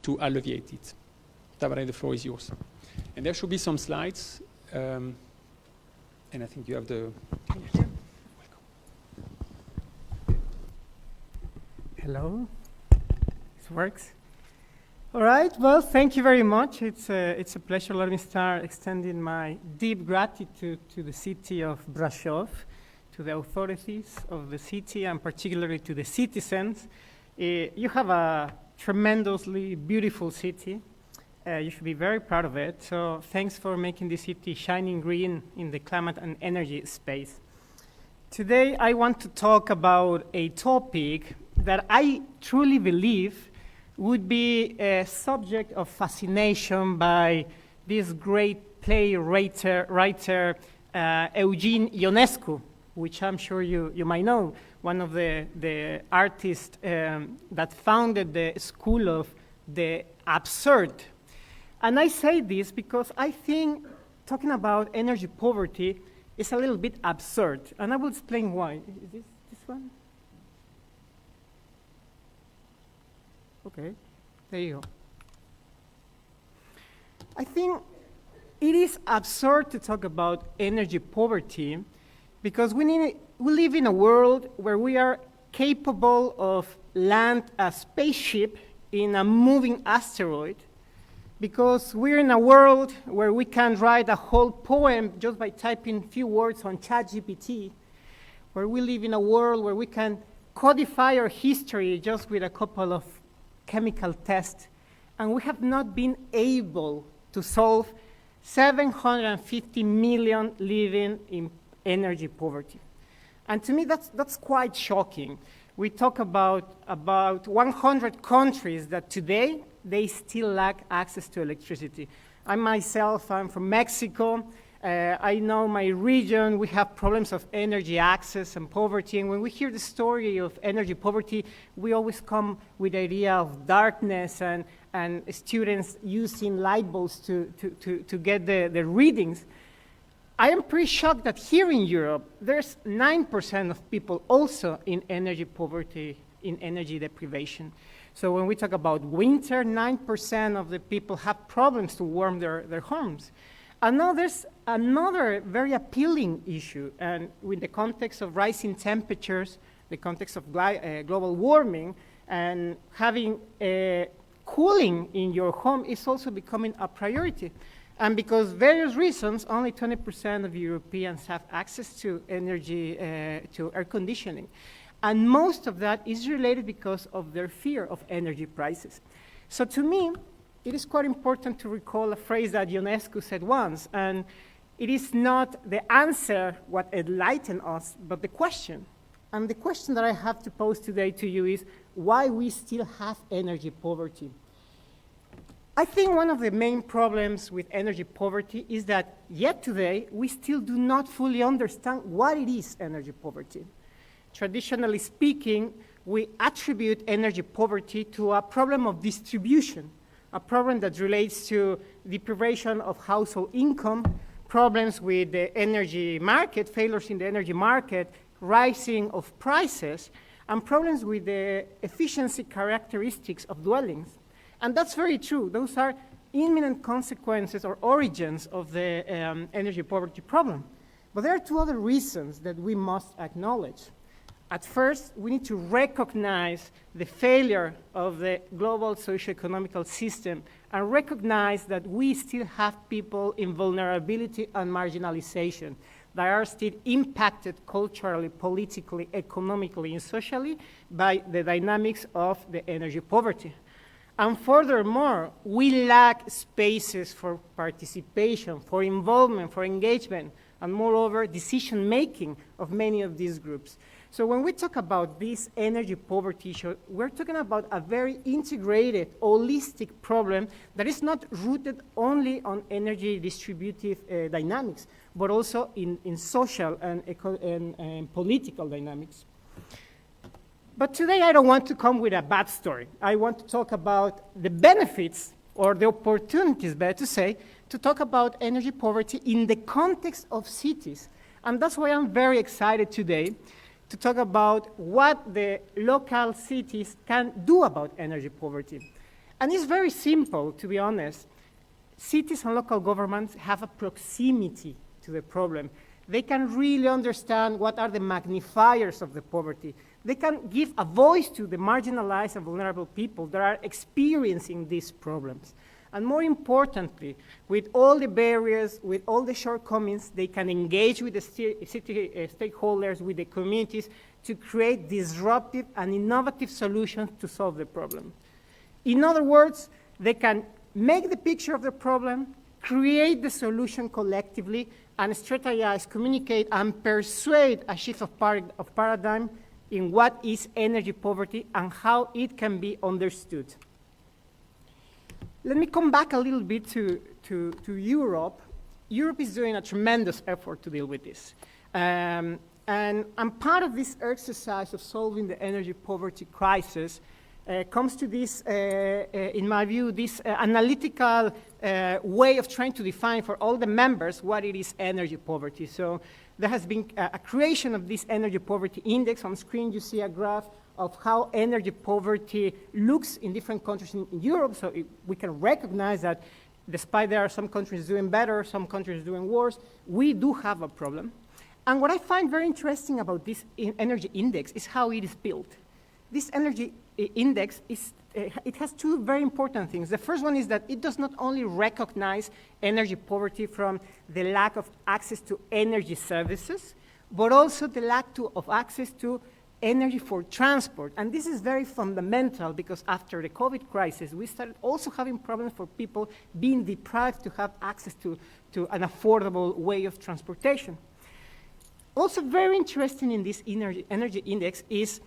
to alleviate it. Tabare, the floor is yours. And there should be some slides. And I think you have the... Hello. This works. All right. Well, thank you very much. It's a pleasure. Let me start extending my deep gratitude to the city of Brasov, to the authorities of the city, and particularly to the citizens. You have a tremendously beautiful city. You should be very proud of it. So thanks for making the city shining green in the climate and energy space. Today, I want to talk about a topic that I truly believe would be a subject of fascination by this great writer Eugene Ionescu, which I'm sure you might know, one of the artists that founded the school of the absurd. And I say this because I think talking about energy poverty is a little bit absurd, and I will explain why. Is this one? Okay, there you go. I think it is absurd to talk about energy poverty because we live in a world where we are capable of land a spaceship in a moving asteroid, because we're in a world where we can write a whole poem just by typing a few words on ChatGPT, where we live in a world where we can codify our history just with a couple of chemical tests, and we have not been able to solve 750 million living in energy poverty. And to me, that's quite shocking. We talk about 100 countries that today, they still lack access to electricity. I'm from Mexico. I know my region, we have problems of energy access and poverty, and when we hear the story of energy poverty, we always come with the idea of darkness and students using light bulbs to get the readings. I am pretty shocked that here in Europe, there's 9% of people also in energy poverty, in energy deprivation. So when we talk about winter, 9% of the people have problems to warm their homes. And now there's another very appealing issue, and with the context of rising temperatures, the context of global warming, and having cooling in your home is also becoming a priority. And because various reasons, only 20% of Europeans have access to energy, to air conditioning. And most of that is related because of their fear of energy prices. So to me, it is quite important to recall a phrase that Ionescu said once, and it is not the answer what enlightened us, but the question. And the question that I have to pose today to you is why we still have energy poverty. I think one of the main problems with energy poverty is that yet today, we still do not fully understand what it is energy poverty. Traditionally speaking, we attribute energy poverty to a problem of distribution, a problem that relates to deprivation of household income, problems with the energy market, failures in the energy market, rising of prices, and problems with the efficiency characteristics of dwellings. And that's very true. Those are imminent consequences or origins of the energy poverty problem. But there are two other reasons that we must acknowledge. At first, we need to recognize the failure of the global socio-economical system and recognize that we still have people in vulnerability and marginalization that are still impacted culturally, politically, economically, and socially by the dynamics of the energy poverty. And furthermore, we lack spaces for participation, for involvement, for engagement, and moreover, decision-making of many of these groups. So when we talk about this energy poverty issue, we're talking about a very integrated, holistic problem that is not rooted only on energy distributive dynamics, but also in social and political dynamics. But today I don't want to come with a bad story. I want to talk about the benefits, or the opportunities, better to say, to talk about energy poverty in the context of cities. And that's why I'm very excited today to talk about what the local cities can do about energy poverty. And it's very simple, to be honest. Cities and local governments have a proximity to the problem. They can really understand what are the magnifiers of the poverty. They can give a voice to the marginalized and vulnerable people that are experiencing these problems. And more importantly, with all the barriers, with all the shortcomings, they can engage with the city stakeholders, with the communities, to create disruptive and innovative solutions to solve the problem. In other words, they can make the picture of the problem, create the solution collectively, and strategize, communicate, and persuade a shift of paradigm in what is energy poverty and how it can be understood. Let me come back a little bit to Europe. Europe is doing a tremendous effort to deal with this. And part of this exercise of solving the energy poverty crisis comes to this, in my view, this analytical way of trying to define for all the members what it is energy poverty. So there has been a creation of this energy poverty index. On screen you see a graph of how energy poverty looks in different countries in Europe. So we can recognize that despite there are some countries doing better, some countries doing worse, we do have a problem. And what I find very interesting about this energy index is how it is built. This energy index it has two very important things. The first one is that it does not only recognize energy poverty from the lack of access to energy services, but also the lack of access to energy for transport. And this is very fundamental because after the COVID crisis, we started also having problems for people being deprived to have access to an affordable way of transportation. Also very interesting in this energy index is,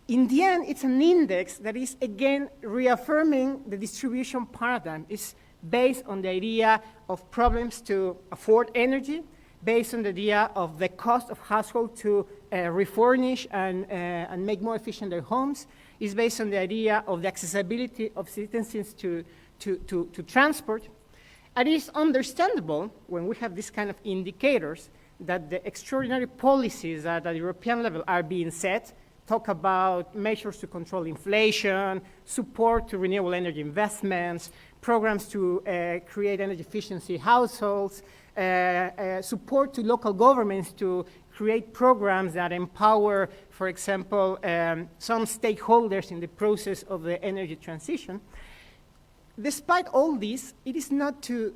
in the end, it's an index that is, again, reaffirming the distribution paradigm. It's based on the idea of problems to afford energy, based on the idea of the cost of households to refurnish and make more efficient their homes. It's based on the idea of the accessibility of citizens to transport. And it's understandable when we have this kind of indicators that the extraordinary policies that at the European level are being set talk about measures to control inflation, support to renewable energy investments, programs to create energy efficiency households, support to local governments to create programs that empower, for example, some stakeholders in the process of the energy transition. Despite all this, it is not to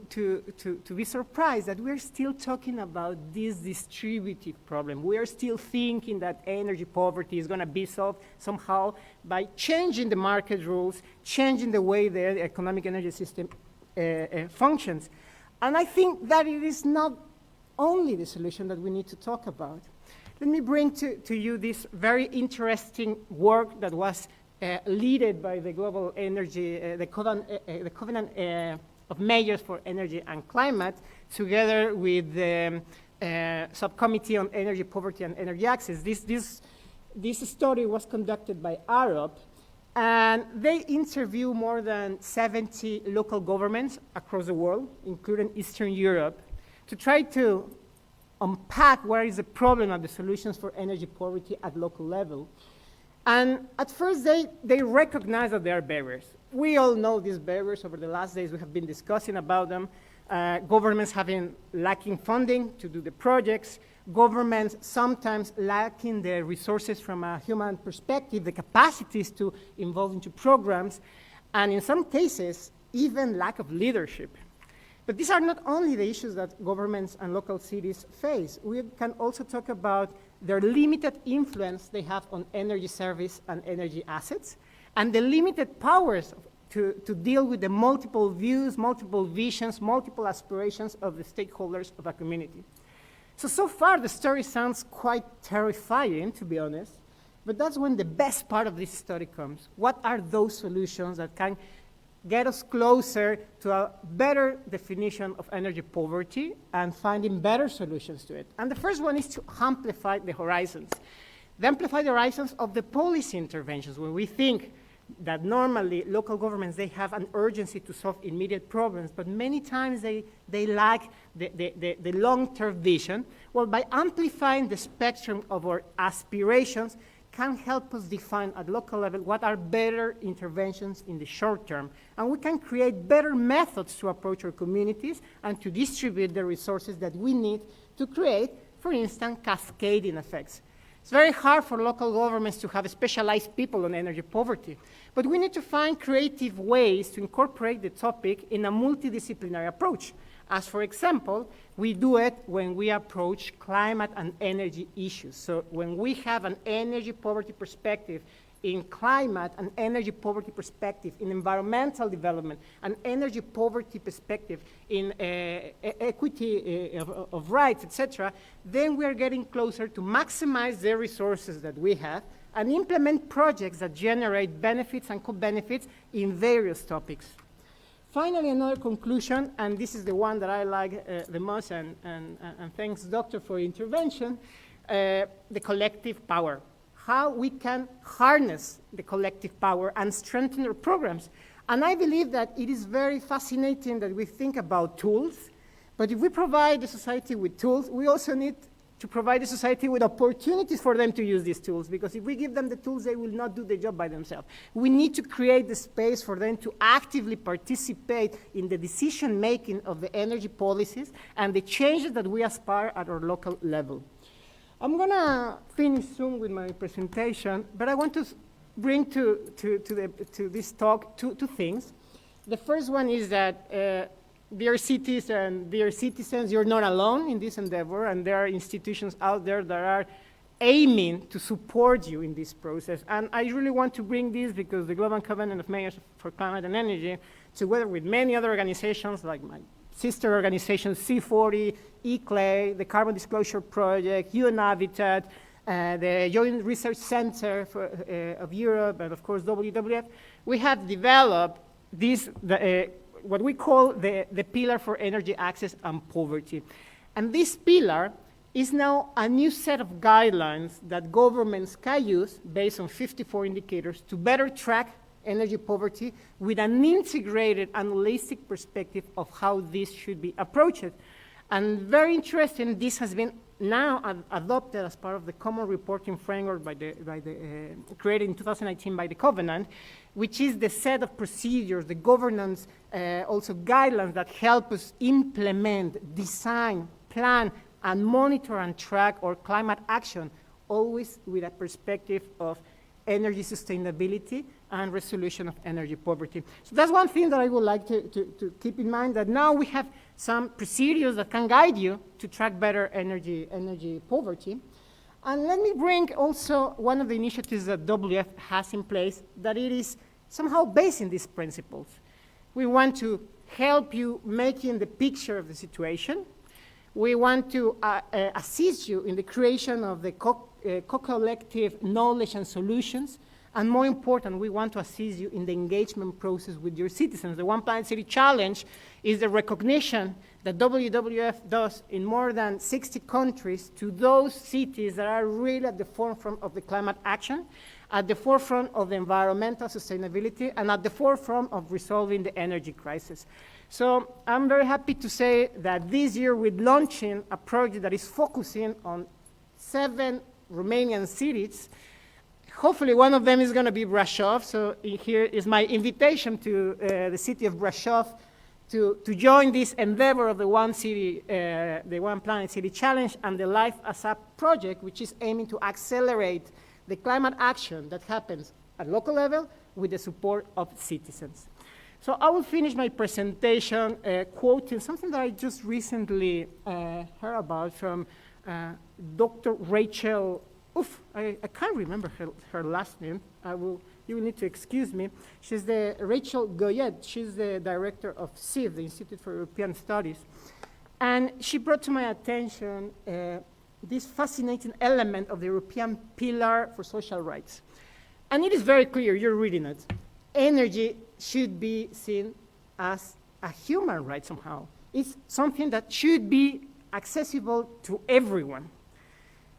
be surprised that we're still talking about this distributive problem. We are still thinking that energy poverty is going to be solved somehow by changing the market rules, changing the way the economic energy system functions. And I think that it is not only the solution that we need to talk about. Let me bring to you this very interesting work that was led by the Global Energy, the Covenant of Mayors for Energy and Climate, together with the Subcommittee on Energy Poverty and Energy Access. This study was conducted by Arup, and they interviewed more than 70 local governments across the world, including Eastern Europe, to try to unpack where is the problem and the solutions for energy poverty at local level. And at first, they recognize that there are barriers. We all know these barriers. Over the last days, we have been discussing about them. Governments lacking funding to do the projects. Governments sometimes lacking the resources from a human perspective, the capacities to involve into programs, and in some cases, even lack of leadership. But these are not only the issues that governments and local cities face. We can also talk about their limited influence they have on energy service and energy assets, and the limited powers to deal with the multiple views, multiple visions, multiple aspirations of the stakeholders of a community. So far the story sounds quite terrifying, to be honest, but that's when the best part of this study comes. What are those solutions that can get us closer to a better definition of energy poverty and finding better solutions to it? And the first one is to amplify the horizons. The amplify the horizons of the policy interventions, where we think that normally local governments, they have an urgency to solve immediate problems, but many times they lack the long-term vision. Well, by amplifying the spectrum of our aspirations, can help us define at local level what are better interventions in the short term. And we can create better methods to approach our communities and to distribute the resources that we need to create, for instance, cascading effects. It's very hard for local governments to have specialized people on energy poverty, but we need to find creative ways to incorporate the topic in a multidisciplinary approach. As for example, we do it when we approach climate and energy issues. So when we have an energy poverty perspective in climate and energy poverty perspective, in environmental development, and energy poverty perspective in equity of rights, etc., then we are getting closer to maximize the resources that we have and implement projects that generate benefits and co-benefits in various topics. Finally, another conclusion, and this is the one that I like the most, and thanks, Doctor, for your intervention, the collective power. How we can harness the collective power and strengthen our programs. And I believe that it is very fascinating that we think about tools, but if we provide the society with tools, we also need to provide the society with opportunities for them to use these tools, because if we give them the tools, they will not do the job by themselves. We need to create the space for them to actively participate in the decision-making of the energy policies and the changes that we aspire at our local level. I'm gonna finish soon with my presentation, but I want to bring to this talk two things. The first one is that dear cities and dear citizens, you're not alone in this endeavor, and there are institutions out there that are aiming to support you in this process. And I really want to bring this because the Global Covenant of Mayors for Climate and Energy, together with many other organizations like my sister organizations, C40, eCLAY, the Carbon Disclosure Project, UN Habitat, the Joint Research Center of Europe, and of course WWF, we have developed this, what we call the Pillar for Energy Access and Poverty. And this pillar is now a new set of guidelines that governments can use based on 54 indicators to better track energy poverty with an integrated and holistic perspective of how this should be approached. And very interesting, this has been now adopted as part of the Common Reporting Framework created in 2019 by the Covenant, which is the set of procedures, the governance, also guidelines that help us implement, design, plan, and monitor and track our climate action, always with a perspective of energy sustainability and resolution of energy poverty. So that's one thing that I would like to keep in mind, that now we have some procedures that can guide you to track better energy poverty. And let me bring also one of the initiatives that WF has in place, that it is somehow based in these principles. We want to help you making the picture of the situation. We want to assist you in the creation of the co-collective knowledge and solutions. And more important, we want to assist you in the engagement process with your citizens. The One Planet City Challenge is the recognition that WWF does in more than 60 countries to those cities that are really at the forefront of the climate action, at the forefront of the environmental sustainability, and at the forefront of resolving the energy crisis. So I'm very happy to say that this year we're launching a project that is focusing on 7 Romanian cities. Hopefully one of them is going to be Brasov, so here is my invitation to the city of Brasov to join this endeavor of the One Planet City Challenge and the Life as a project, which is aiming to accelerate the climate action that happens at local level with the support of citizens. So I will finish my presentation quoting something that I just recently heard about from Dr. Rachel, I can't remember her last name. You will need to excuse me. She's the Rachel Goyet. She's the director of CIV, the Institute for European Studies. And she brought to my attention this fascinating element of the European Pillar for Social Rights. And it is very clear, you're reading it. Energy should be seen as a human right somehow. It's something that should be accessible to everyone.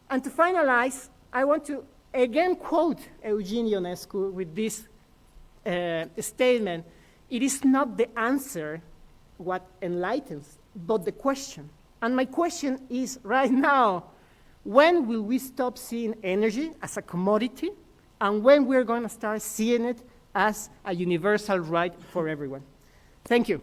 And to finalize, I want to again quote Eugene Ionescu with this statement: it is not the answer what enlightens, but the question. And my question is right now, When will we stop seeing energy as a commodity, and when we're going to start seeing it as a universal right for everyone? Thank you.